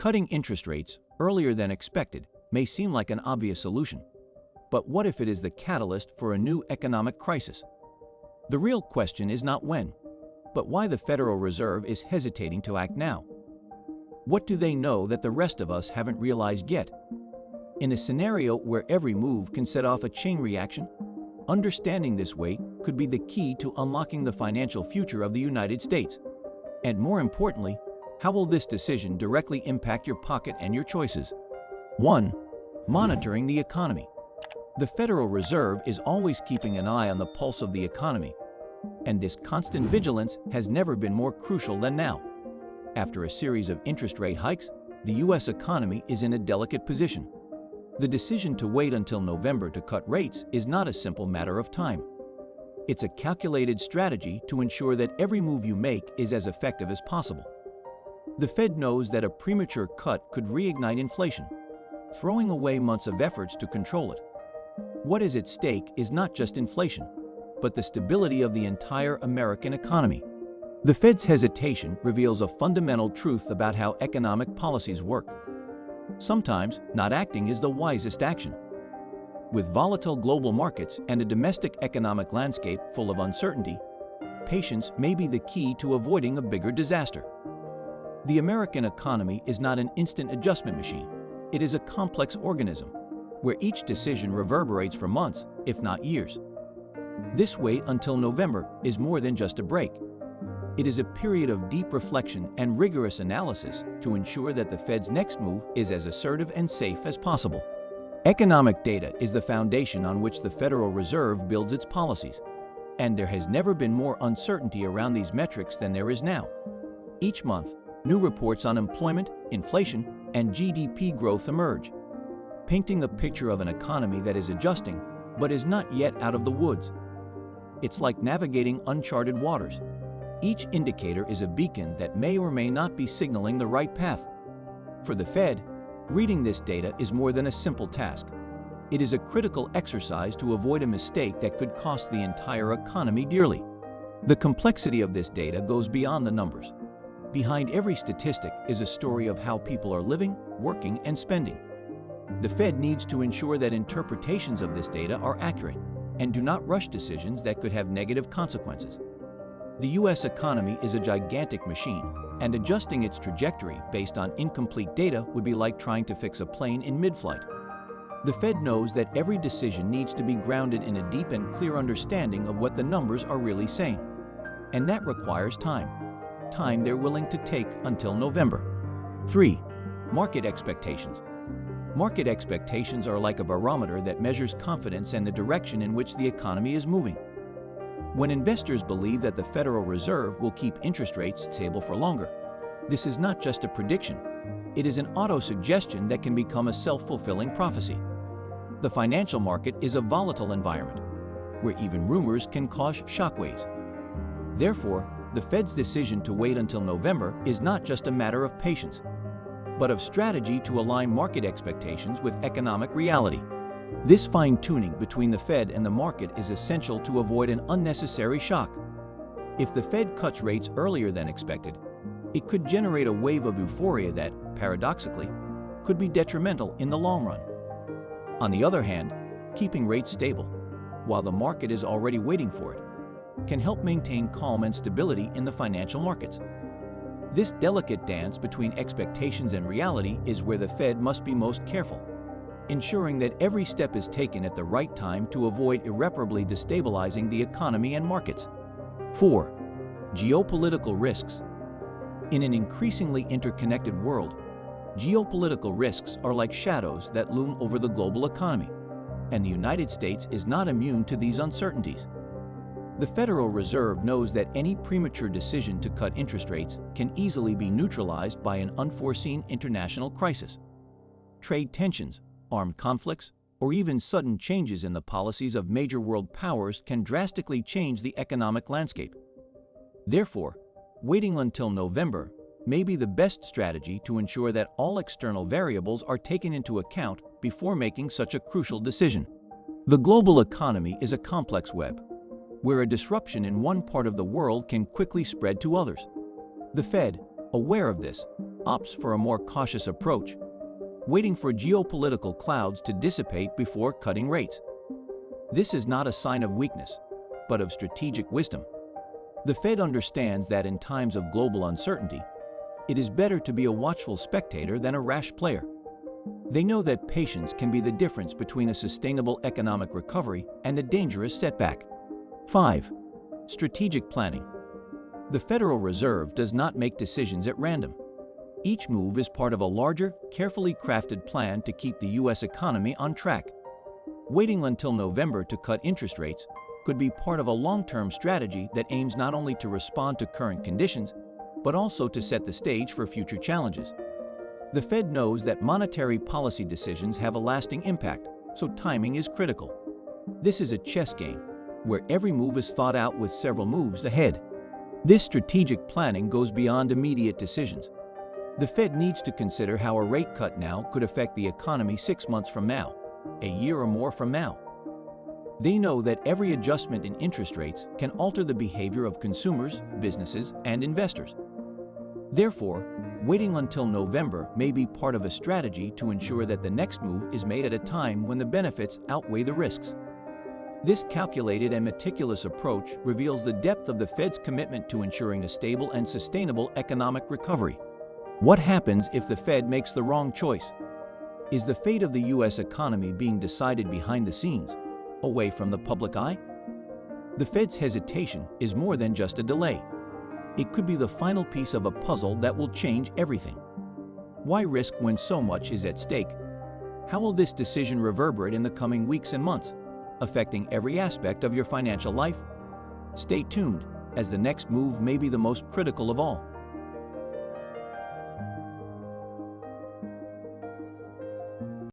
Cutting interest rates earlier than expected may seem like an obvious solution. But what if it is the catalyst for a new economic crisis? The real question is not when, but why the Federal Reserve is hesitating to act now. What do they know that the rest of us haven't realized yet? In a scenario where every move can set off a chain reaction, understanding this weight could be the key to unlocking the financial future of the United States. And more importantly, how will this decision directly impact your pocket and your choices? 1. Monitoring the economy. The Federal Reserve is always keeping an eye on the pulse of the economy, and this constant vigilance has never been more crucial than now. After a series of interest rate hikes, the U.S. economy is in a delicate position. The decision to wait until November to cut rates is not a simple matter of time. It's a calculated strategy to ensure that every move you make is as effective as possible. The Fed knows that a premature cut could reignite inflation, throwing away months of efforts to control it. What is at stake is not just inflation, but the stability of the entire American economy. The Fed's hesitation reveals a fundamental truth about how economic policies work. Sometimes, not acting is the wisest action. With volatile global markets and a domestic economic landscape full of uncertainty, patience may be the key to avoiding a bigger disaster. The American economy is not an instant adjustment machine. It is a complex organism, where each decision reverberates for months, if not years. This wait until November is more than just a break. It is a period of deep reflection and rigorous analysis to ensure that the Fed's next move is as assertive and safe as possible. Economic data is the foundation on which the Federal Reserve builds its policies, and there has never been more uncertainty around these metrics than there is now. Each month, new reports on employment, inflation, and GDP growth emerge, painting a picture of an economy that is adjusting but is not yet out of the woods. It's like navigating uncharted waters. Each indicator is a beacon that may or may not be signaling the right path. For the Fed, reading this data is more than a simple task. It is a critical exercise to avoid a mistake that could cost the entire economy dearly. The complexity of this data goes beyond the numbers. Behind every statistic is a story of how people are living, working, and spending. The Fed needs to ensure that interpretations of this data are accurate and do not rush decisions that could have negative consequences. The U.S. economy is a gigantic machine, and adjusting its trajectory based on incomplete data would be like trying to fix a plane in mid-flight. The Fed knows that every decision needs to be grounded in a deep and clear understanding of what the numbers are really saying. And that requires time they're willing to take until November. 3. Market expectations. Market expectations are like a barometer that measures confidence and the direction in which the economy is moving. When investors believe that the Federal Reserve will keep interest rates stable for longer, this is not just a prediction. It is an auto-suggestion that can become a self-fulfilling prophecy. The financial market is a volatile environment, where even rumors can cause shockwaves. Therefore, the Fed's decision to wait until November is not just a matter of patience, but of strategy to align market expectations with economic reality. This fine-tuning between the Fed and the market is essential to avoid an unnecessary shock. If the Fed cuts rates earlier than expected, it could generate a wave of euphoria that, paradoxically, could be detrimental in the long run. On the other hand, keeping rates stable, while the market is already waiting for it, can help maintain calm and stability in the financial markets. This delicate dance between expectations and reality is where the Fed must be most careful, ensuring that every step is taken at the right time to avoid irreparably destabilizing the economy and markets. 4. Geopolitical risks. In an increasingly interconnected world, geopolitical risks are like shadows that loom over the global economy, and the United States is not immune to these uncertainties. The Federal Reserve knows that any premature decision to cut interest rates can easily be neutralized by an unforeseen international crisis. Trade tensions, armed conflicts, or even sudden changes in the policies of major world powers can drastically change the economic landscape. Therefore, waiting until November may be the best strategy to ensure that all external variables are taken into account before making such a crucial decision. The global economy is a complex web, where a disruption in one part of the world can quickly spread to others. The Fed, aware of this, opts for a more cautious approach, waiting for geopolitical clouds to dissipate before cutting rates. This is not a sign of weakness, but of strategic wisdom. The Fed understands that in times of global uncertainty, it is better to be a watchful spectator than a rash player. They know that patience can be the difference between a sustainable economic recovery and a dangerous setback. 5. Strategic planning. The Federal Reserve does not make decisions at random. Each move is part of a larger, carefully crafted plan to keep the U.S. economy on track. Waiting until November to cut interest rates could be part of a long-term strategy that aims not only to respond to current conditions, but also to set the stage for future challenges. The Fed knows that monetary policy decisions have a lasting impact, so timing is critical. This is a chess game, where every move is thought out with several moves ahead. This strategic planning goes beyond immediate decisions. The Fed needs to consider how a rate cut now could affect the economy 6 months from now, a year or more from now. They know that every adjustment in interest rates can alter the behavior of consumers, businesses, and investors. Therefore, waiting until November may be part of a strategy to ensure that the next move is made at a time when the benefits outweigh the risks. This calculated and meticulous approach reveals the depth of the Fed's commitment to ensuring a stable and sustainable economic recovery. What happens if the Fed makes the wrong choice? Is the fate of the U.S. economy being decided behind the scenes, away from the public eye? The Fed's hesitation is more than just a delay. It could be the final piece of a puzzle that will change everything. Why risk when so much is at stake? How will this decision reverberate in the coming weeks and months, affecting every aspect of your financial life? Stay tuned, as the next move may be the most critical of all.